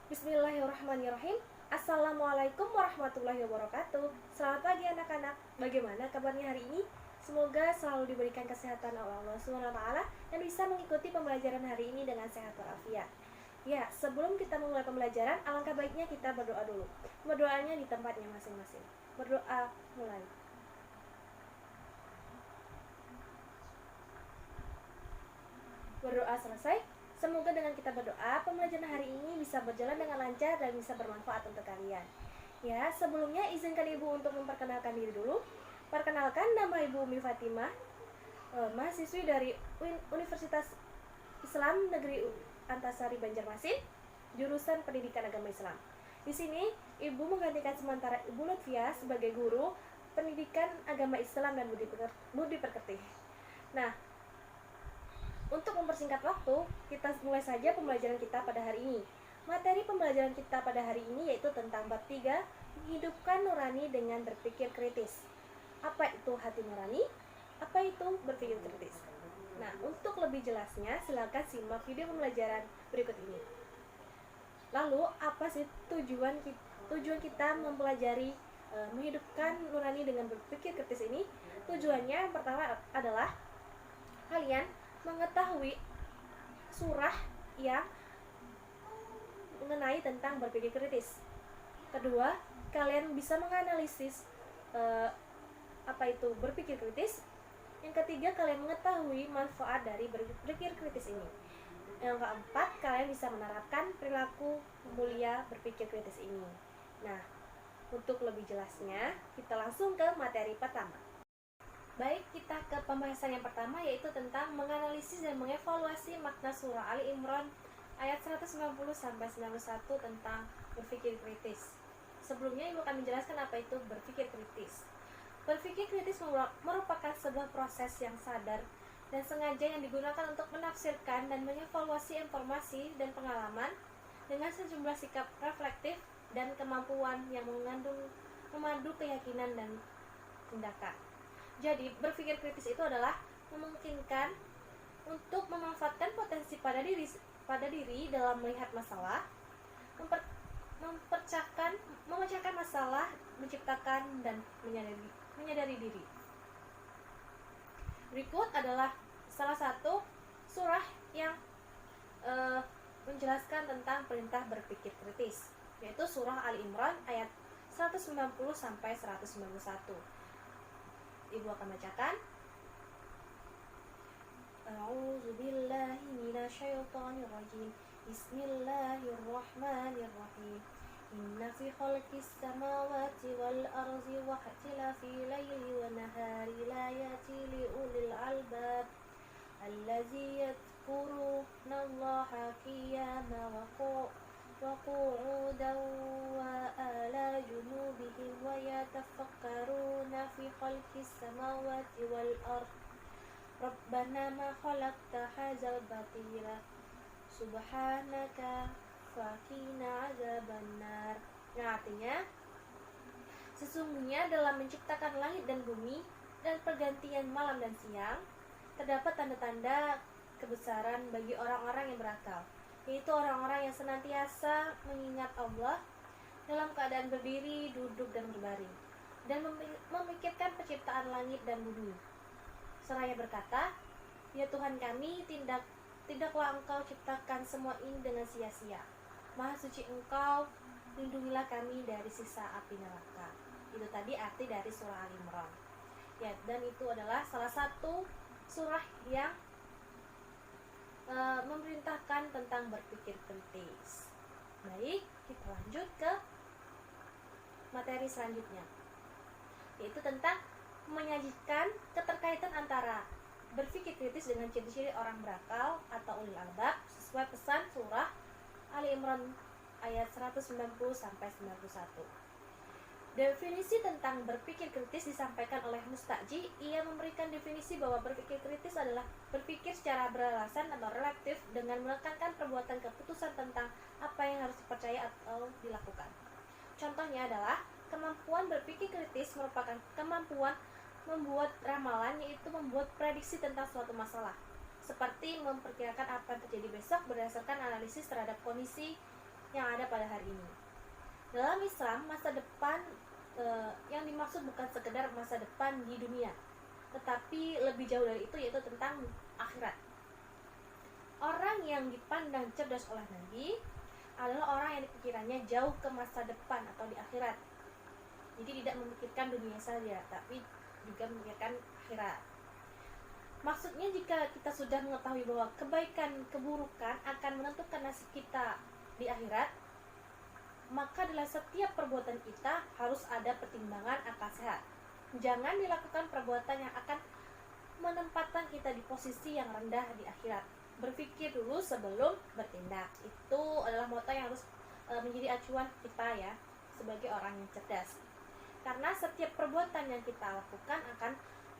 Bismillahirrahmanirrahim. Assalamualaikum warahmatullahi wabarakatuh. Selamat pagi anak-anak. Bagaimana kabarnya hari ini? Semoga selalu diberikan kesehatan oleh Allah SWT dan bisa mengikuti pembelajaran hari ini dengan sehat walafiat. Ya, sebelum kita memulai pembelajaran, alangkah baiknya kita berdoa dulu. Berdoanya di tempatnya masing-masing. Berdoa mulai. Berdoa selesai. Semoga dengan kita berdoa, pembelajaran hari ini bisa berjalan dengan lancar dan bisa bermanfaat untuk kalian. Ya, sebelumnya izinkan Ibu untuk memperkenalkan diri dulu. Perkenalkan, nama Ibu Umi Fatimah, mahasiswi dari Universitas Islam Negeri Antasari Banjarmasin, jurusan Pendidikan Agama Islam. Di sini, Ibu menggantikan sementara Ibu Lutfiah sebagai guru Pendidikan Agama Islam dan Budi Pekerti. Nah, untuk mempersingkat waktu, kita mulai saja pembelajaran kita pada hari ini. Materi pembelajaran kita pada hari ini yaitu tentang bab 3, menghidupkan nurani dengan berpikir kritis. Apa itu hati nurani? Apa itu berpikir kritis? Nah, untuk lebih jelasnya, silakan simak video pembelajaran berikut ini. Lalu, apa sih tujuan kita mempelajari menghidupkan nurani dengan berpikir kritis ini? Tujuannya yang pertama adalah kalian mengetahui surah yang mengenai tentang berpikir kritis. Kedua, kalian bisa menganalisis apa itu berpikir kritis. Yang ketiga, kalian mengetahui manfaat dari berpikir kritis ini. Yang keempat, kalian bisa menerapkan perilaku mulia berpikir kritis ini. Nah, untuk lebih jelasnya, kita langsung ke materi pertama. Baik, kita ke pembahasan yang pertama, yaitu tentang menganalisis dan mengevaluasi makna surah Ali Imran ayat 190-91 tentang berpikir kritis. Sebelumnya Ibu akan menjelaskan apa itu berpikir kritis. Berpikir kritis merupakan sebuah proses yang sadar dan sengaja yang digunakan untuk menafsirkan dan mengevaluasi informasi dan pengalaman dengan sejumlah sikap reflektif dan kemampuan yang memandu keyakinan dan tindakan. Jadi, berpikir kritis itu adalah memungkinkan untuk memanfaatkan potensi pada diri dalam melihat masalah, memecahkan masalah, menciptakan dan menyadari diri. Berikut adalah salah satu surah yang menjelaskan tentang perintah berpikir kritis, yaitu surah Ali Imran ayat 190 sampai 191. Ibu akan bacakan. A'udzubillahi minasyaitonirrajim. Bismillahirrahmanirrahim. Inna fi khalqis samawati wal ardi wa ikhtilafil laili wan nahari laayati liulil albab allazi yadhkuruna Allaha qiyaman wa qu'udan wa ala junubihim wa yatafakkaruna fi khalqis samawati wal ard Rabbana ma khalaqta hadzal batila subhanaka faqina azabannar. Nah, artinya sesungguhnya dalam menciptakan langit dan bumi dan pergantian malam dan siang terdapat tanda-tanda kebesaran bagi orang-orang yang berakal, yaitu orang-orang yang senantiasa mengingat Allah dalam keadaan berdiri, duduk, dan berbaring, dan memikirkan penciptaan langit dan bumi. Seraya berkata, ya Tuhan kami, tidaklah Engkau ciptakan semua ini dengan sia-sia. Maha suci Engkau, lindungilah kami dari siksa api neraka. Itu tadi arti dari surah Ali Imran. Ya, dan itu adalah salah satu surah yang memerintahkan tentang berpikir kritis. Baik, kita lanjut ke materi selanjutnya, yaitu tentang menyajikan keterkaitan antara berpikir kritis dengan ciri-ciri orang berakal atau ulil albab sesuai pesan surah Ali Imran ayat 190 sampai 91. Definisi tentang berpikir kritis disampaikan oleh Mustajji. Ia memberikan definisi bahwa berpikir kritis adalah berpikir secara beralasan atau relatif dengan menekankan perbuatan keputusan tentang apa yang harus dipercaya atau dilakukan. Contohnya adalah kemampuan berpikir kritis merupakan kemampuan membuat ramalan, yaitu membuat prediksi tentang suatu masalah, seperti memperkirakan apa yang terjadi besok berdasarkan analisis terhadap kondisi yang ada pada hari ini. Dalam Islam, masa depan yang dimaksud bukan sekedar masa depan di dunia, tetapi lebih jauh dari itu, yaitu tentang akhirat. Orang yang dipandang cerdas oleh Nabi adalah orang yang pikirannya jauh ke masa depan atau di akhirat. Jadi tidak memikirkan dunia saja, tapi juga memikirkan akhirat. Maksudnya, jika kita sudah mengetahui bahwa kebaikan keburukan akan menentukan nasib kita di akhirat, maka dalam setiap perbuatan kita harus ada pertimbangan akal sehat. Jangan dilakukan perbuatan yang akan menempatkan kita di posisi yang rendah di akhirat. Berpikir dulu sebelum bertindak. Itu adalah moto yang harus menjadi acuan kita ya, sebagai orang yang cerdas. Karena setiap perbuatan yang kita lakukan akan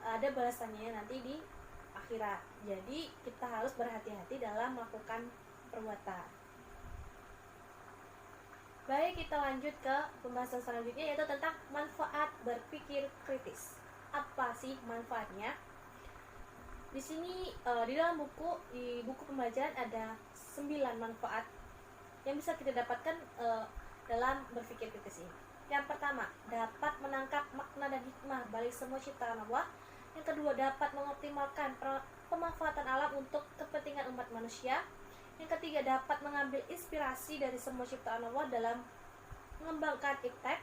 ada balasannya nanti di akhirat. Jadi kita harus berhati-hati dalam melakukan perbuatan. Baik, kita lanjut ke pembahasan selanjutnya, yaitu tentang manfaat berpikir kritis. Apa sih manfaatnya? Di sini di dalam buku pembelajaran ada 9 manfaat yang bisa kita dapatkan dalam berpikir kritis ini. Yang pertama, dapat menangkap makna dan hikmah balik semua ciptaan Allah. Yang kedua, dapat mengoptimalkan pemanfaatan alam untuk kepentingan umat manusia. Yang ketiga, dapat mengambil inspirasi dari semua ciptaan Allah dalam mengembangkan iptek.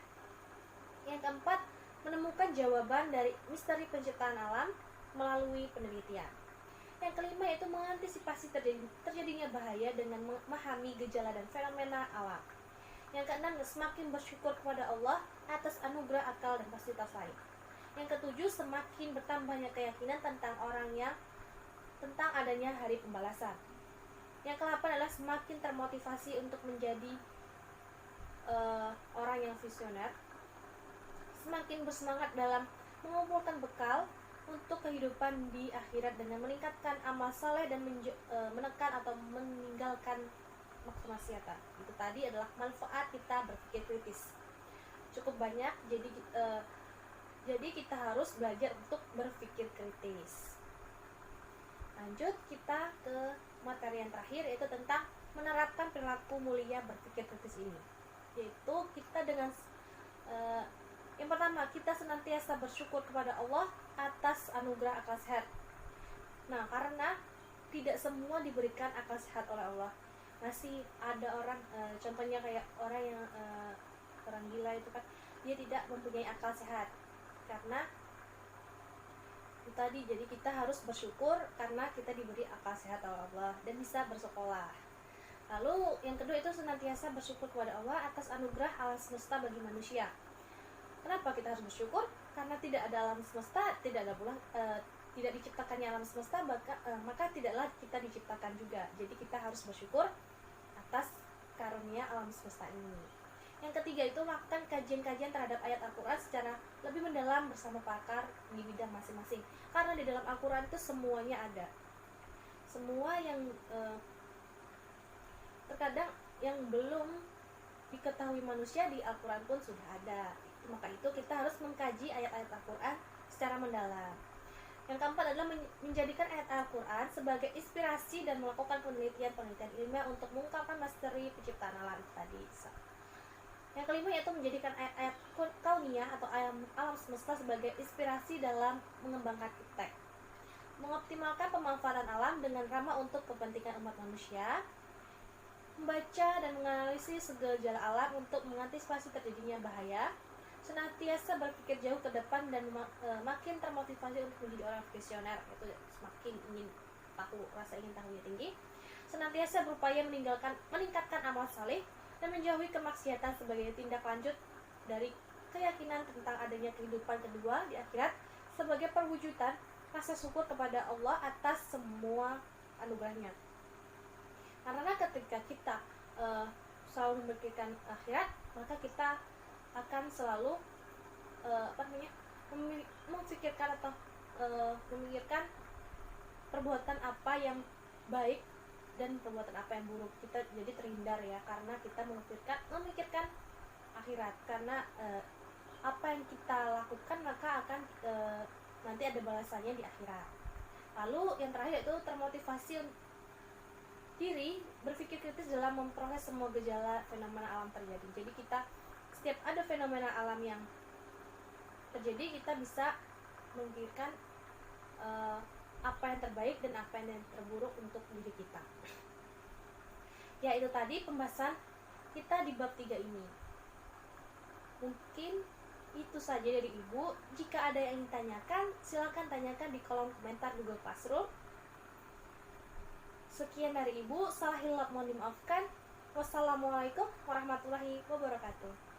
Yang keempat, menemukan jawaban dari misteri penciptaan alam melalui penelitian. Yang kelima, yaitu mengantisipasi terjadinya bahaya dengan memahami gejala dan fenomena alam. Yang keenam, semakin bersyukur kepada Allah atas anugerah akal dan fasilitas lain. Yang ketujuh, semakin bertambahnya keyakinan tentang adanya hari pembalasan. Yang ke-8 adalah semakin termotivasi untuk menjadi orang yang visioner, semakin bersemangat dalam mengumpulkan bekal untuk kehidupan di akhirat dengan meningkatkan amal saleh dan menekan atau meninggalkan maksiatan. Itu tadi adalah manfaat kita berpikir kritis. Cukup banyak, jadi kita harus belajar untuk berpikir kritis. Lanjut kita ke materi yang terakhir, yaitu tentang menerapkan perilaku mulia berpikir kritis ini. Yaitu kita dengan yang pertama, kita senantiasa bersyukur kepada Allah atas anugerah akal sehat. Nah, karena tidak semua diberikan akal sehat oleh Allah. Masih ada orang, contohnya kayak orang yang orang gila itu kan, dia tidak mempunyai akal sehat. Karena itu tadi, jadi kita harus bersyukur karena kita diberi akal sehat oleh Allah dan bisa bersekolah. Lalu yang kedua, itu senantiasa bersyukur kepada Allah atas anugerah alam semesta bagi manusia. Kenapa kita harus bersyukur? Karena tidak ada alam semesta, tidak diciptakannya alam semesta, maka tidaklah kita diciptakan juga. Jadi kita harus bersyukur atas karunia alam semesta ini. Yang ketiga, itu melakukan kajian-kajian terhadap ayat Al-Quran secara lebih mendalam bersama pakar di bidang masing-masing. Karena di dalam Al-Quran itu semuanya ada. Semua yang terkadang yang belum diketahui manusia di Al-Quran pun sudah ada. Maka itu kita harus mengkaji ayat-ayat Al-Quran secara mendalam. Yang keempat adalah menjadikan ayat Al-Quran sebagai inspirasi dan melakukan penelitian ilmiah untuk mengungkapkan misteri penciptaan alam tadi. Yang kelima, yaitu menjadikan ayat-ayat kauniyah atau alam semesta sebagai inspirasi dalam mengembangkan iptek. Mengoptimalkan pemanfaatan alam dengan ramah untuk kepentingan umat manusia. Membaca dan menganalisis segala gejala alam untuk mengantisipasi terjadinya bahaya. Senantiasa berpikir jauh ke depan dan makin termotivasi untuk menjadi orang visioner, yaitu semakin ingin tahu, rasa ingin tahunya tinggi. Senantiasa berupaya meningkatkan amal saleh dan menjauhi kemaksiatan sebagai tindak lanjut dari keyakinan tentang adanya kehidupan kedua di akhirat sebagai perwujudan rasa syukur kepada Allah atas semua anugerahnya. Karena ketika kita selalu memikirkan akhirat, maka kita akan selalu memikirkan atau memikirkan perbuatan apa yang baik dan perbuatan apa yang buruk. Kita jadi terhindar ya, karena kita memikirkan akhirat, karena apa yang kita lakukan maka akan nanti ada balasannya di akhirat. Lalu yang terakhir itu termotivasi diri berpikir kritis dalam memproses semua gejala fenomena alam terjadi. Jadi kita setiap ada fenomena alam yang terjadi, kita bisa memikirkan apa yang terbaik dan apa yang terburuk untuk diri kita. Ya, itu tadi pembahasan kita di bab 3 ini. Mungkin itu saja dari Ibu. Jika ada yang ingin tanyakan, silakan tanyakan di kolom komentar Google Classroom. Sekian dari Ibu, salah hilap mohon dimaafkan. Wassalamualaikum warahmatullahi wabarakatuh.